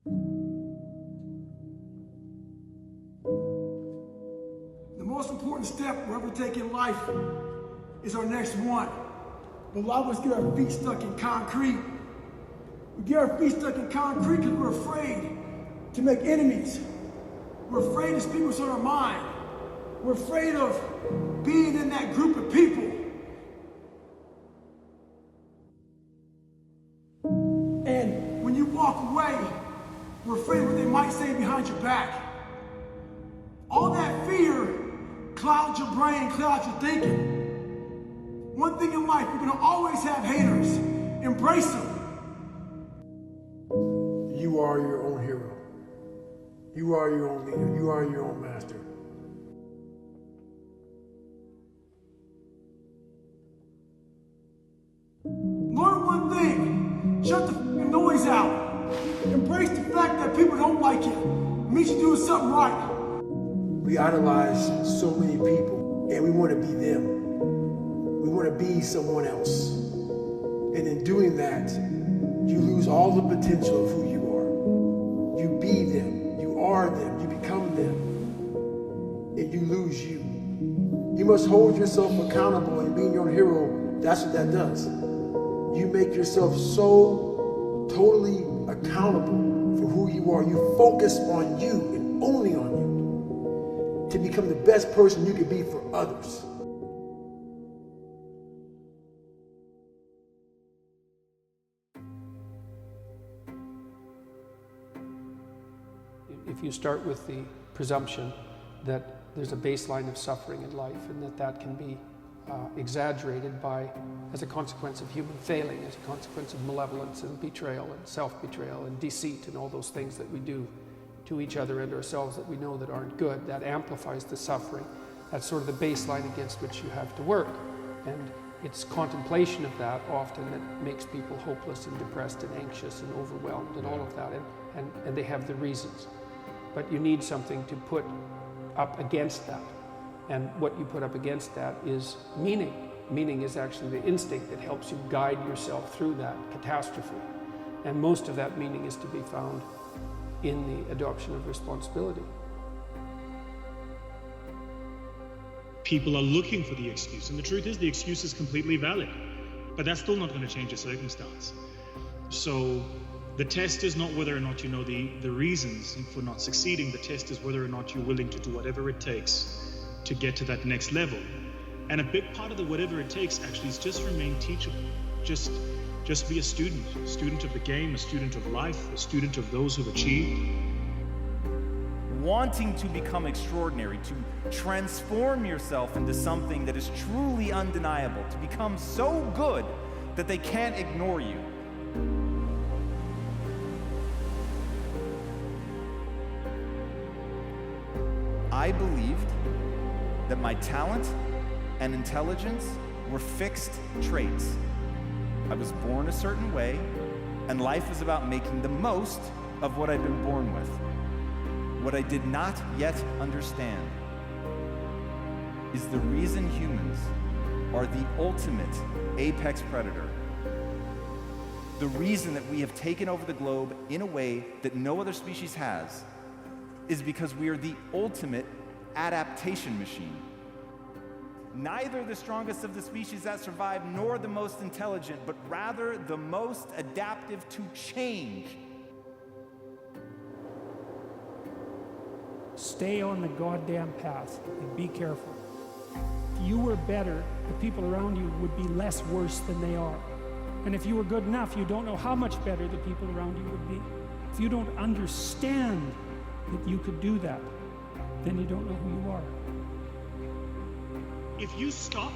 The most important step we'll ever take in life is our next one. But a lot of us get our feet stuck in concrete. We get our feet stuck in concrete because we're afraid to make enemies. We're afraid to speak what's on our mind. We're afraid of being in that group of people. And when you walk away, we're afraid of what they might say behind your back. All that fear clouds your brain, clouds your thinking. One thing in life, you're gonna always have haters. Embrace them. You are your own hero. You are your own leader. You are your own master. Learn one thing. Shut the noise out. Embrace the fact that people don't like you. It means you're doing something right. We idolize so many people, and we want to be them. We want to be someone else. And in doing that, you lose all the potential of who you are. You be them, you are them, you become them, and you lose you. You must hold yourself accountable, and being your own hero, that's what that does. You make yourself so totally accountable for who you are. You focus on you and only on you to become the best person you can be for others. If you start with the presumption that there's a baseline of suffering in life and that can be exaggerated as a consequence of human failing, as a consequence of malevolence and betrayal and self-betrayal and deceit and all those things that we do to each other and ourselves that we know that aren't good, that amplifies the suffering. That's sort of the baseline against which you have to work. And it's contemplation of that often that makes people hopeless and depressed and anxious and overwhelmed and all of that, and they have the reasons. But you need something to put up against that. And what you put up against that is meaning. Meaning is actually the instinct that helps you guide yourself through that catastrophe. And most of that meaning is to be found in the adoption of responsibility. People are looking for the excuse, and the truth is the excuse is completely valid, but that's still not going to change the circumstance. So the test is not whether or not you know the reasons for not succeeding. The test is whether or not you're willing to do whatever it takes to get to that next level. And a big part of the whatever it takes actually is just remain teachable. Just be a student of the game, a student of life, a student of those who've achieved. Wanting to become extraordinary, to transform yourself into something that is truly undeniable, to become so good that they can't ignore you. I believed that my talent and intelligence were fixed traits. I was born a certain way, and life is about making the most of what I'd been born with. What I did not yet understand is the reason humans are the ultimate apex predator. The reason that we have taken over the globe in a way that no other species has is because we are the ultimate adaptation machine. Neither the strongest of the species that survive nor the most intelligent, but rather the most adaptive to change. Stay on the goddamn path and be careful. If you were better, the people around you would be less worse than they are. And if you were good enough, you don't know how much better the people around you would be. If you don't understand that you could do that, then you don't know who you are. If you stop,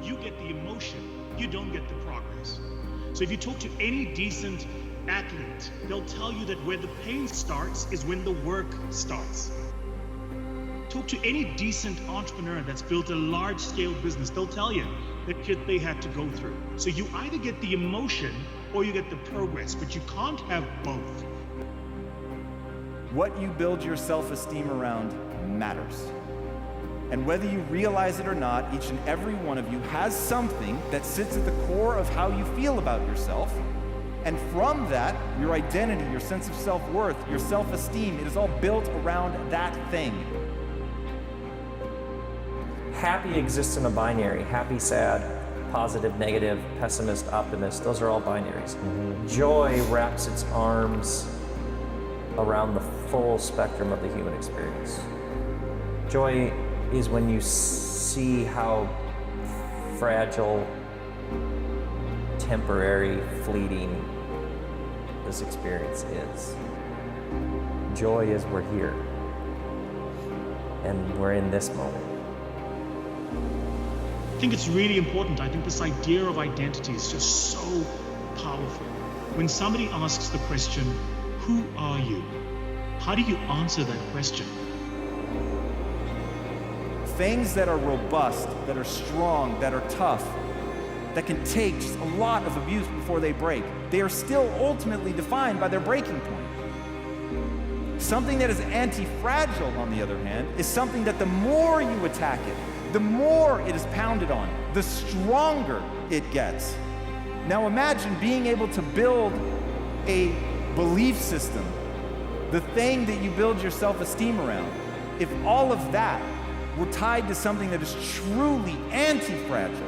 you get the emotion, you don't get the progress. So if you talk to any decent athlete, they'll tell you that where the pain starts is when the work starts. Talk to any decent entrepreneur that's built a large-scale business, they'll tell you the shit they had to go through. So you either get the emotion or you get the progress, but you can't have both. What you build your self-esteem around matters. And whether you realize it or not, each and every one of you has something that sits at the core of how you feel about yourself And from that, your identity, your sense of self-worth, your self-esteem, it is all built around that thing. Happy exists in a binary. Happy, sad, positive, negative, pessimist, optimist. Those are all binaries. Joy wraps its arms around the full spectrum of the human experience. Joy is when you see how fragile, temporary, fleeting this experience is. Joy is we're here, and we're in this moment. I think it's really important. I think this idea of identity is just so powerful. When somebody asks the question, who are you? How do you answer that question? Things that are robust, that are strong, that are tough, that can take just a lot of abuse before they break, they are still ultimately defined by their breaking point. Something that is anti-fragile, on the other hand, is something that the more you attack it, the more it is pounded on, the stronger it gets. Now imagine being able to build a belief system, the thing that you build your self-esteem around. If all of that were tied to something that is truly anti-fragile,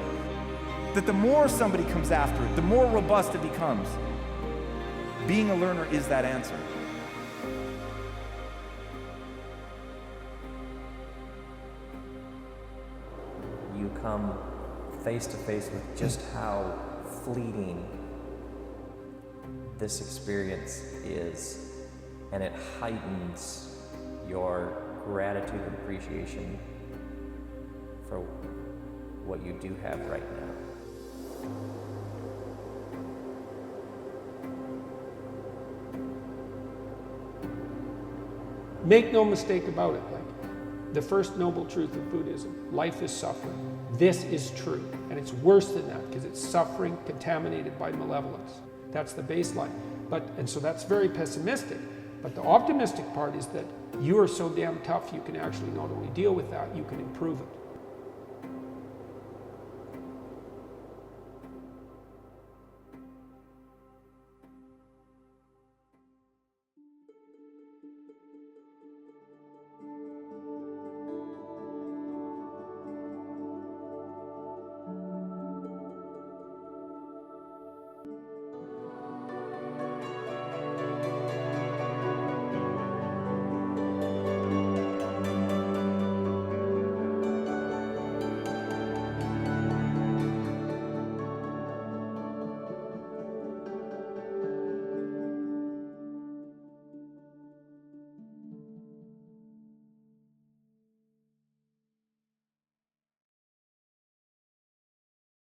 that the more somebody comes after it, the more robust it becomes. Being a learner is that answer. You come face to face with just how fleeting this experience is, and it heightens your gratitude and appreciation for what you do have right now. Make no mistake about it, the first noble truth of Buddhism, life is suffering. This is true, and it's worse than that because it's suffering contaminated by malevolence. That's the baseline. And so that's very pessimistic. But the optimistic part is that you are so damn tough you can actually not only deal with that, you can improve it.